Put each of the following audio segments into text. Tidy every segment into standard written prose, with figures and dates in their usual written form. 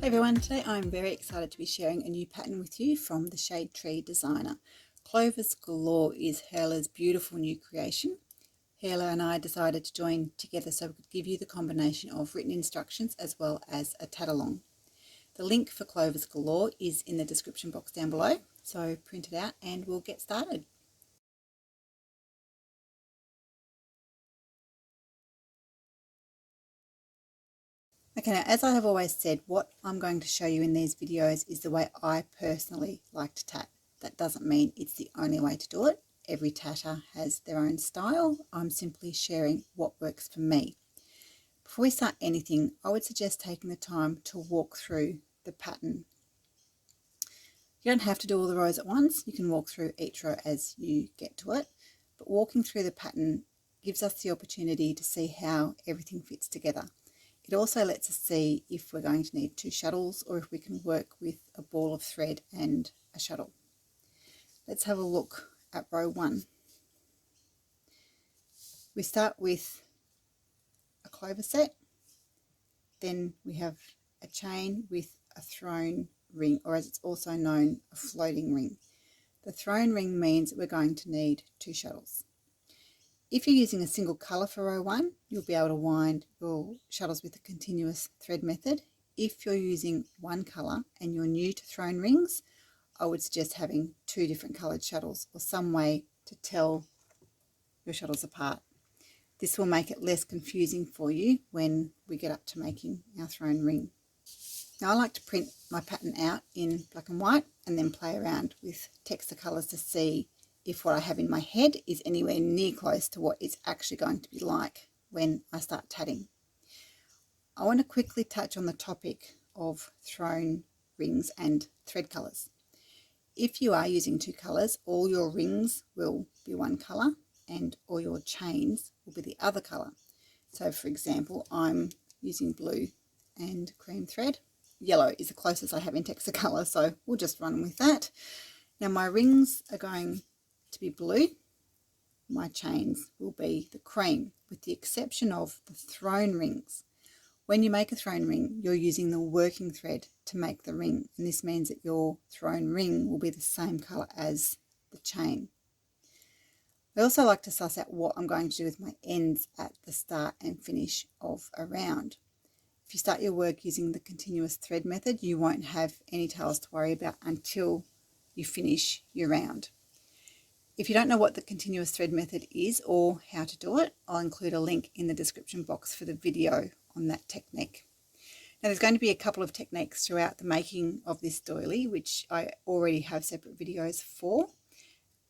Hey everyone, today I'm very excited to be sharing a new pattern with you from the Shade Tree designer. Clovers Galore is Harolah's beautiful new creation. Harolah and I decided to join together so we could give you the combination of written instructions as well as a tat along. The link for Clovers Galore is in the description box down below, so print it out and we'll get started. Okay, now as I have always said, what I'm going to show you in these videos is the way I personally like to tat. That doesn't mean it's the only way to do it. Every tatter has their own style. I'm simply sharing what works for me. Before we start anything, I would suggest taking the time to walk through the pattern. You don't have to do all the rows at once. You can walk through each row as you get to it. But walking through the pattern gives us the opportunity to see how everything fits together. It also lets us see if we're going to need 2 shuttles or if we can work with a ball of thread and a shuttle. Let's have a look at row 1. We start with a clover set, then we have a chain with a thrown ring, or as it's also known, a floating ring. The thrown ring means that we're going to need 2 shuttles. If you're using a single colour for row 1, you'll be able to wind your shuttles with a continuous thread method. If you're using one colour and you're new to thrown rings, I would suggest having 2 different coloured shuttles or some way to tell your shuttles apart. This will make it less confusing for you when we get up to making our thrown ring. Now I like to print my pattern out in black and white and then play around with texture colours to see if what I have in my head is anywhere near close to what it's actually going to be like when I start tatting. I want to quickly touch on the topic of thrown rings and thread colours. If you are using 2 colours, all your rings will be one colour and all your chains will be the other colour. So for example, I'm using blue and cream thread. Yellow is the closest I have in texture colour, so we'll just run with that. Now my rings are going to be blue, my chains will be the cream, with the exception of the thrown rings. When you make a thrown ring, you're using the working thread to make the ring, and this means that your thrown ring will be the same colour as the chain. I also like to suss out what I'm going to do with my ends at the start and finish of a round. If you start your work using the continuous thread method, you won't have any tails to worry about until you finish your round. If you don't know what the continuous thread method is or how to do it, I'll include a link in the description box for the video on that technique. Now there's going to be a couple of techniques throughout the making of this doily, which I already have separate videos for.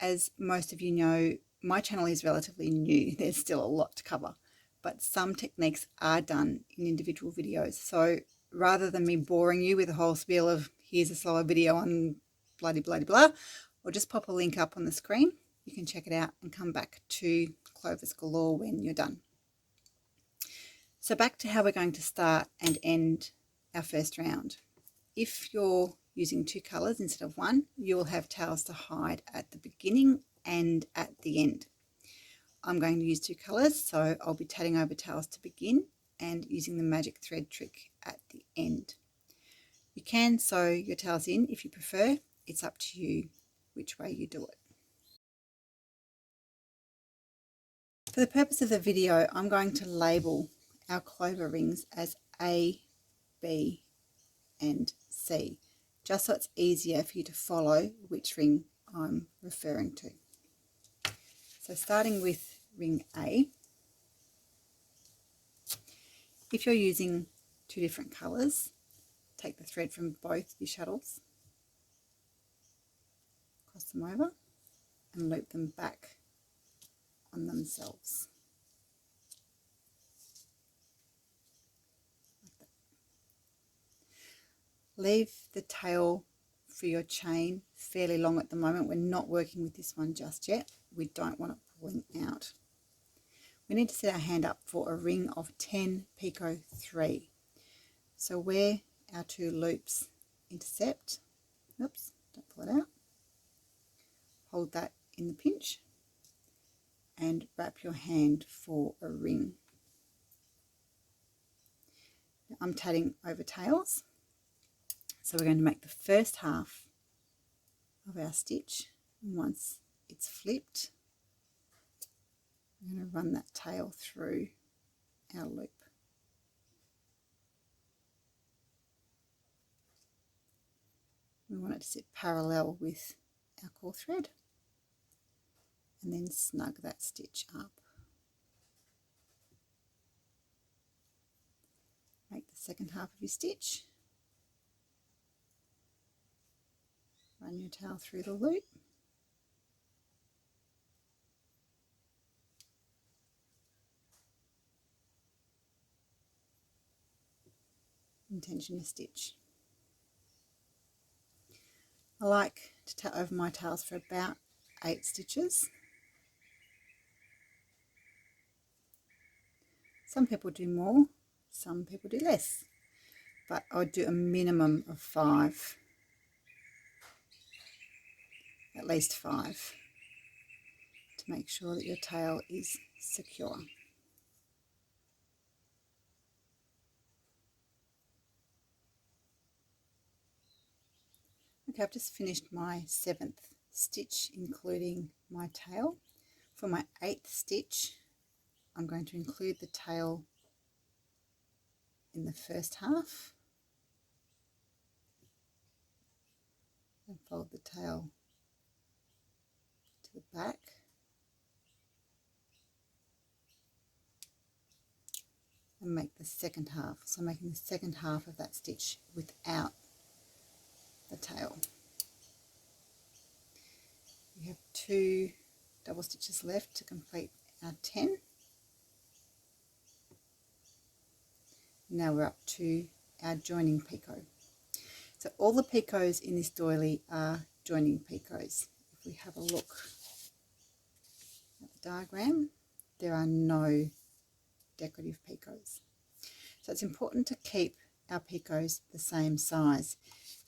As most of you know, my channel is relatively new. There's still a lot to cover, but some techniques are done in individual videos. So rather than me boring you with a whole spiel of here's a slower video on bloody blah blah, or just pop a link up on the screen. You can check it out and come back to Clovers Galore when you're done. So back to how we're going to start and end our first round. If you're using 2 colours instead of 1, you'll have tails to hide at the beginning and at the end. I'm going to use 2 colours, so I'll be tatting over tails to begin and using the magic thread trick at the end. You can sew your tails in if you prefer. It's up to you which way you do it. For the purpose of the video, I'm going to label our clover rings as A, B and C, just so it's easier for you to follow which ring I'm referring to. So starting with ring A, if you're using 2 different colours, take the thread from both your shuttles, cross them over and loop them back on themselves. Like that. Leave the tail for your chain fairly long at the moment. We're not working with this one just yet. We don't want it pulling out. We need to set our hand up for a ring of 10 picot 3. So where our 2 loops intercept, oops, don't pull it out, hold that in the pinch and wrap your hand for a ring. Now I'm tatting over tails, So we're going to make the first half of our stitch, and once it's flipped, we're going to run that tail through our loop. We want it to sit parallel with our core thread, and then snug that stitch up. Make the second half of your stitch, run your tail through the loop, and tension your stitch. I like to tat over my tails for about 8 stitches. Some people do more, some people do less, but I would do a minimum of 5, at least 5, to make sure that your tail is secure. Okay, I've just finished my 7th stitch, including my tail. For my 8th stitch, I'm going to include the tail in the first half and fold the tail to the back, and make the second half. So I'm making the second half of that stitch without the tail. We have 2 double stitches left to complete our 10. Now we're up to our joining picot. So all the picots in this doily are joining picots. If we have a look at the diagram, there are no decorative picots. So it's important to keep our picots the same size.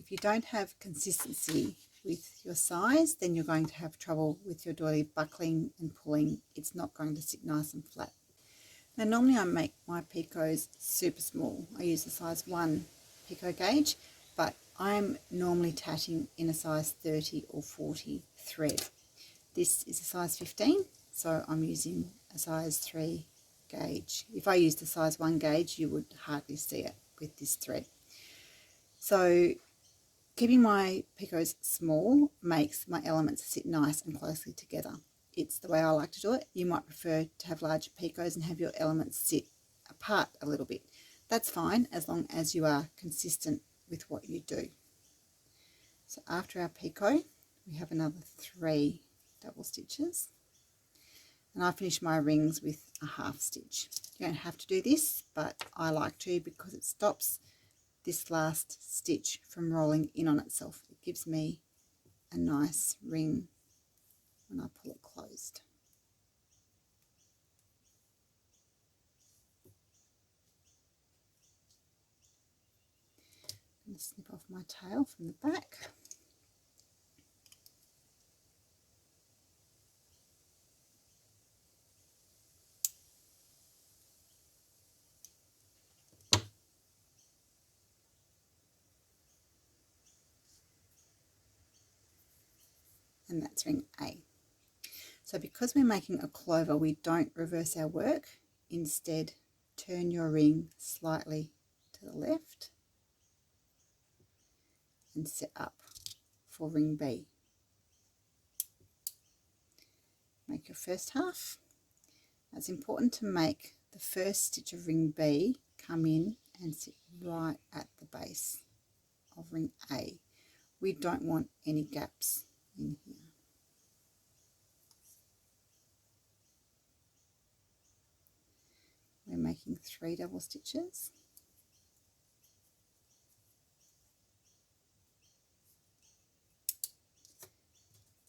If you don't have consistency with your size, then you're going to have trouble with your doily buckling and pulling. It's not going to sit nice and flat. Now normally I make my picots super small. I use the size 1 picot gauge, but I'm normally tatting in a size 30 or 40 thread. This is a size 15, so I'm using a size 3 gauge. If I used a size 1 gauge, you would hardly see it with this thread. So keeping my picots small makes my elements sit nice and closely together. It's the way I like to do it. You might prefer to have larger picots and have your elements sit apart a little bit. That's fine as long as you are consistent with what you do. So after our picot, we have another 3 double stitches, and I finish my rings with a half stitch. You don't have to do this, but I like to because it stops this last stitch from rolling in on itself. It gives me a nice ring when I pull it closed. I'm going to snip off my tail from the back. And that's ring A. So because we're making a clover, we don't reverse our work. Instead, turn your ring slightly to the left and set up for ring B. Make your first half. Now it's important to make the first stitch of ring B come in and sit right at the base of ring A. We don't want any gaps in here. We're making 3 double stitches.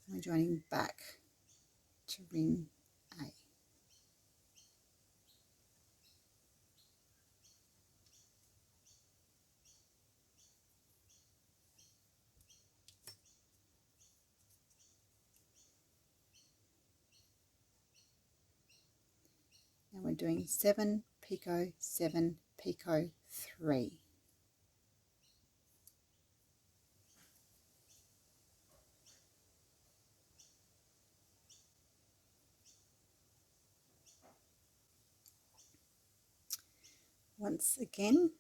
And we're joining back to ring A. Now we're doing 7 picot, 7 picot, 3. Once again,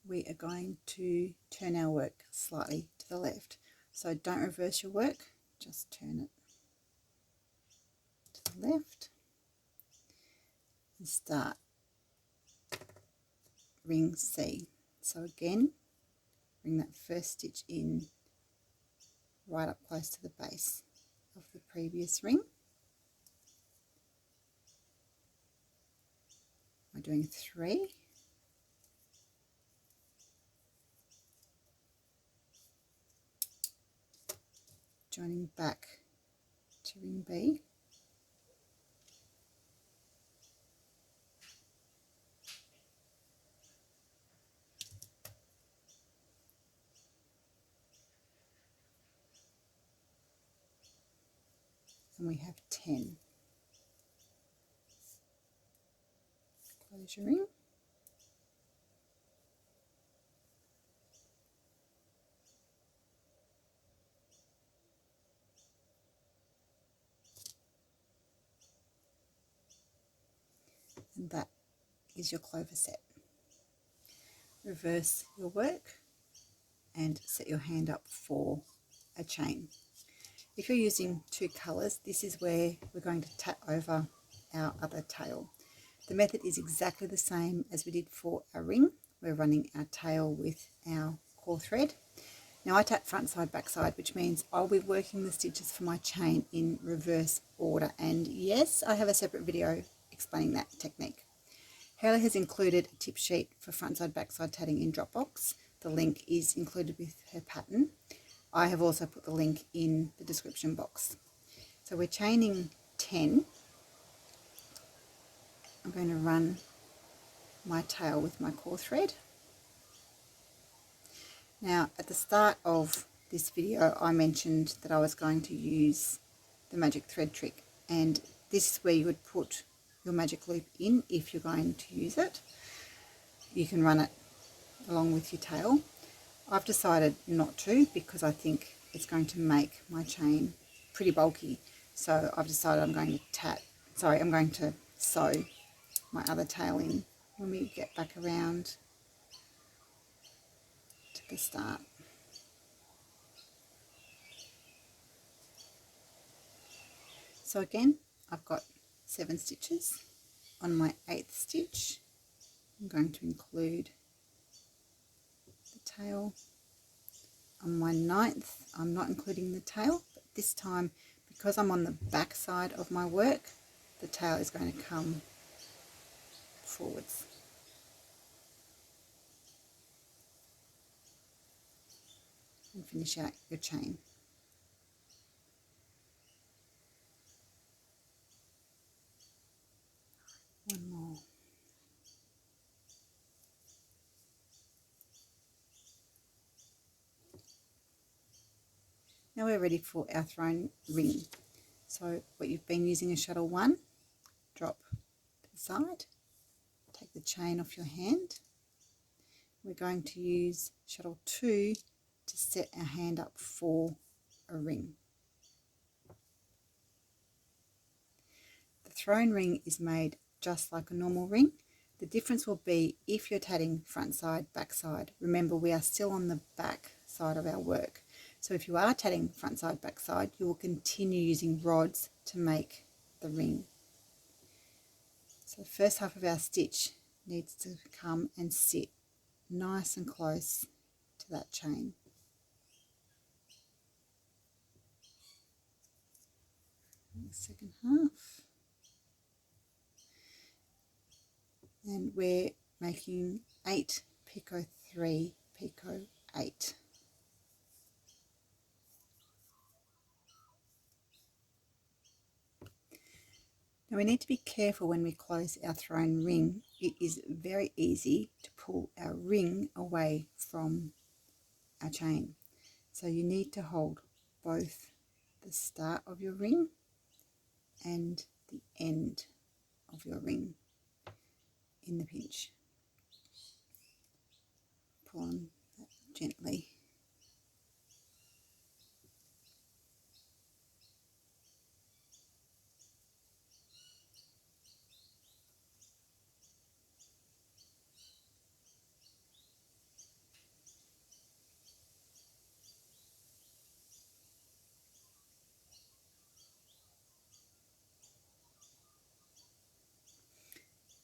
we are going to turn our work slightly to the left. So don't reverse your work, just turn it to the left and start ring C. So again, bring that first stitch in right up close to the base of the previous ring. We're doing 3. Joining back to ring B. And we have 10. Close your ring. And that is your clover set. Reverse your work and set your hand up for a chain. If you're using 2 colours, this is where we're going to tat over our other tail. The method is exactly the same as we did for our ring. We're running our tail with our core thread. Now I tat front side, back side, which means I'll be working the stitches for my chain in reverse order. And yes, I have a separate video explaining that technique. Harolah has included a tip sheet for front side, back side tatting in Dropbox. The link is included with her pattern. I have also put the link in the description box. So we're chaining 10. I'm going to run my tail with my core thread. Now at the start of this video I mentioned that I was going to use the magic thread trick, and this is where you would put your magic loop in if you're going to use it. You can run it along with your tail. I've decided not to because I think it's going to make my chain pretty bulky, so I've decided I'm going to sew my other tail in when we get back around to the start. So again, I've got 7 stitches. On my 8th stitch, I'm going to include the tail. On my 9th, I'm not including the tail, but this time, because I'm on the back side of my work, the tail is going to come forwards. And finish out your chain. One more. Now we're ready for our thrown ring. So what you've been using is shuttle 1, drop to the side, take the chain off your hand. We're going to use shuttle 2 to set our hand up for a ring. The thrown ring is made just like a normal ring. The difference will be if you're tatting front side, back side. Remember, we are still on the back side of our work. So if you are tatting front side, back side, you will continue using rods to make the ring. So the first half of our stitch needs to come and sit nice and close to that chain. And the second half. And we're making 8 picot 3 picot 8. Now we need to be careful when we close our thrown ring. It is very easy to pull our ring away from our chain. So you need to hold both the start of your ring and the end of your ring in the pinch. Pull on that gently.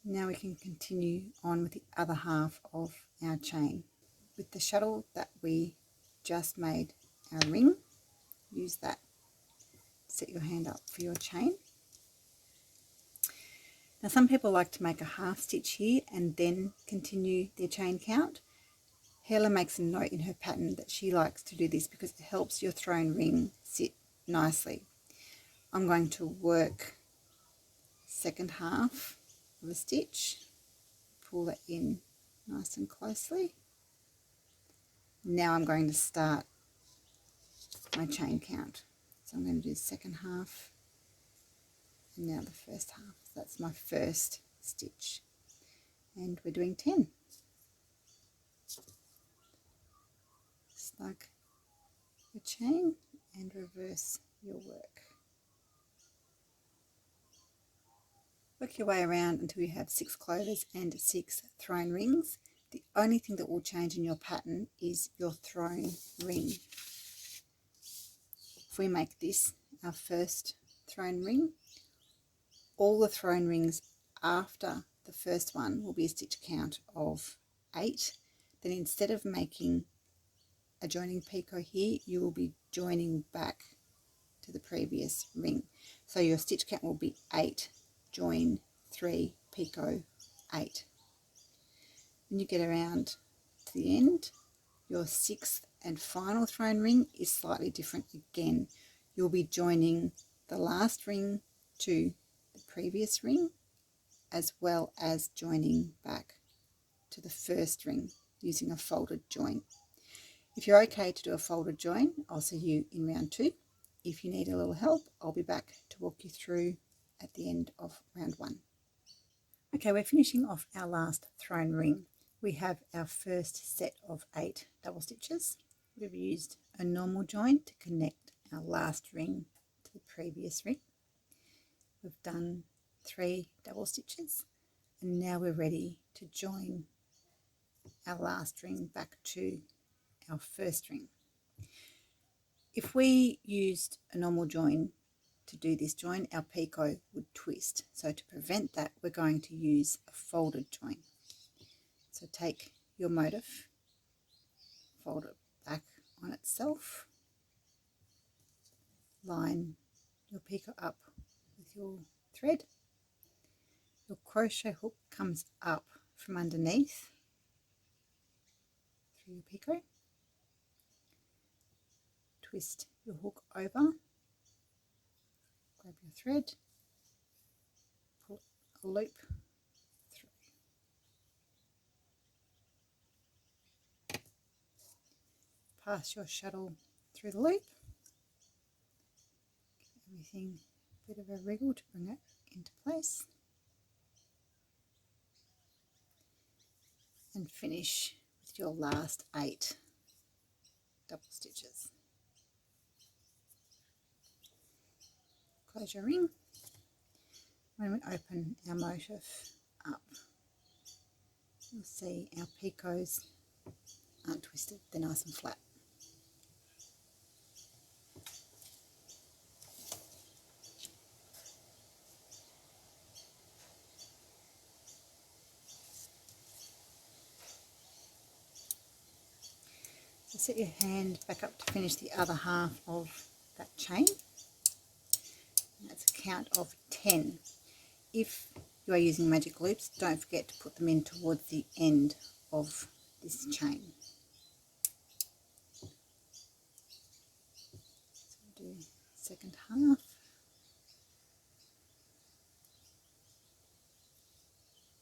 Now we can continue on with the other half of our chain. With the shuttle that we just made our ring, use that. Set your hand up for your chain. Now some people like to make a half stitch here and then continue their chain count. Harolah makes a note in her pattern that she likes to do this because it helps your thrown ring sit nicely. I'm going to work second half of a stitch, pull that in nice and closely. Now I'm going to start my chain count. So I'm going to do the second half and now the first half. That's my first stitch and we're doing 10. Snug your chain and reverse your work. Work your way around until you have 6 clovers and 6 thrown rings. The only thing that will change in your pattern is your thrown ring. If we make this our first thrown ring, all the thrown rings after the first one will be a stitch count of 8. Then instead of making a joining picot here, you will be joining back to the previous ring. So your stitch count will be 8, join 3, picot 8. When you get around to the end, your 6th and final thrown ring is slightly different again. You'll be joining the last ring to the previous ring as well as joining back to the first ring using a folded join. If you're okay to do a folded join, I'll see you in round 2. If you need a little help, I'll be back to walk you through at the end of round 1. Okay, we're finishing off our last thrown ring. We have our first set of 8 double stitches. We've used a normal join to connect our last ring to the previous ring. We've done 3 double stitches and now we're ready to join our last ring back to our first ring. If we used a normal join to do this join, our picot would twist. So to prevent that, we're going to use a folded join. So take your motif, fold it back on itself, line your picot up with your thread. Your crochet hook comes up from underneath through your picot. Twist your hook over, grab your thread, pull a loop through. Pass your shuttle through the loop. Give everything a bit of a wriggle to bring it into place. And finish with your last 8 double stitches. Close your ring. When we open our motif up, you'll see our picots aren't twisted, they're nice and flat. So set your hand back up to finish the other half of that chain. And that's a count of 10. If you are using magic loops, don't forget to put them in towards the end of this chain. So we'll do second half.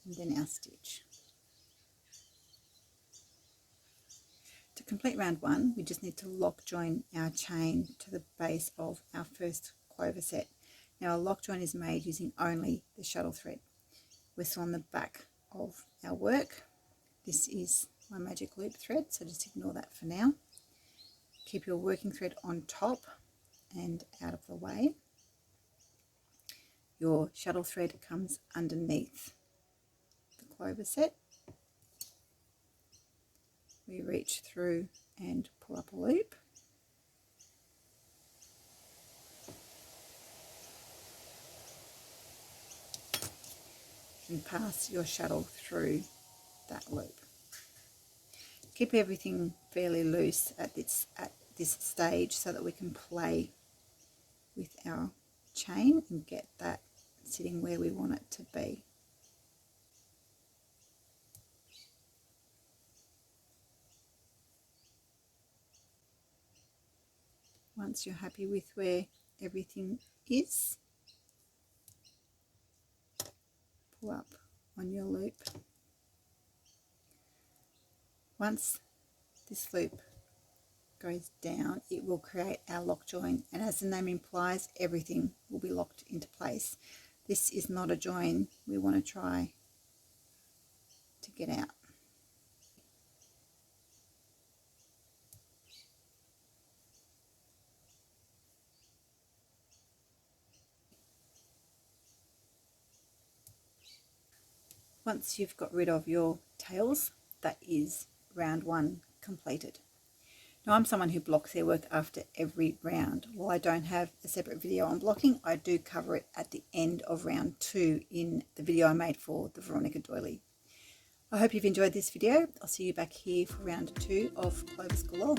And then our stitch. To complete round 1, we just need to lock join our chain to the base of our first clover set. Now a lock join is made using only the shuttle thread. We're still on the back of our work. This is my magic loop thread, so just ignore that for now. Keep your working thread on top and out of the way. Your shuttle thread comes underneath the clover set. We reach through and pull up a loop. and pass your shuttle through that loop. Keep everything fairly loose at this stage so that we can play with our chain and get that sitting where we want it to be. Once you're happy with where everything is, pull up on your loop. Once this loop goes down, it will create our lock join, and as the name implies, everything will be locked into place. This is not a join we want to try to get out. Once you've got rid of your tails, that is round 1 completed. Now, I'm someone who blocks their work after every round. While I don't have a separate video on blocking, I do cover it at the end of round 2 in the video I made for the Veronica Doily. I hope you've enjoyed this video. I'll see you back here for round 2 of Clovers Galore.